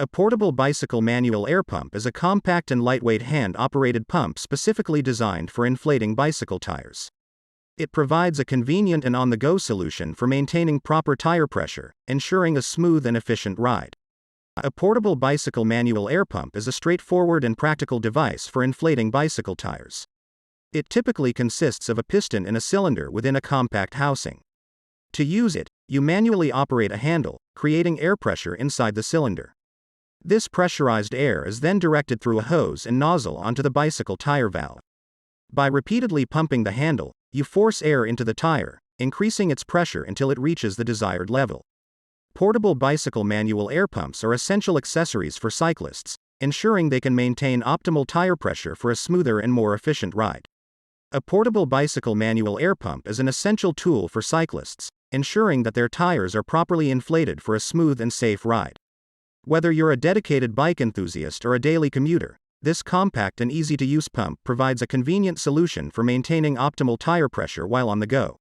A portable bicycle manual air pump is a compact and lightweight hand-operated pump specifically designed for inflating bicycle tires. It provides a convenient and on-the-go solution for maintaining proper tire pressure, ensuring a smooth and efficient ride. A portable bicycle manual air pump is a straightforward and practical device for inflating bicycle tires. It typically consists of a piston and a cylinder within a compact housing. To use it, you manually operate a handle, creating air pressure inside the cylinder. This pressurized air is then directed through a hose and nozzle onto the bicycle tire valve. By repeatedly pumping the handle, you force air into the tire, increasing its pressure until it reaches the desired level. Portable bicycle manual air pumps are essential accessories for cyclists, ensuring they can maintain optimal tire pressure for a smoother and more efficient ride. A portable bicycle manual air pump is an essential tool for cyclists, ensuring that their tires are properly inflated for a smooth and safe ride. Whether you're a dedicated bike enthusiast or a daily commuter, this compact and easy-to-use pump provides a convenient solution for maintaining optimal tire pressure while on the go.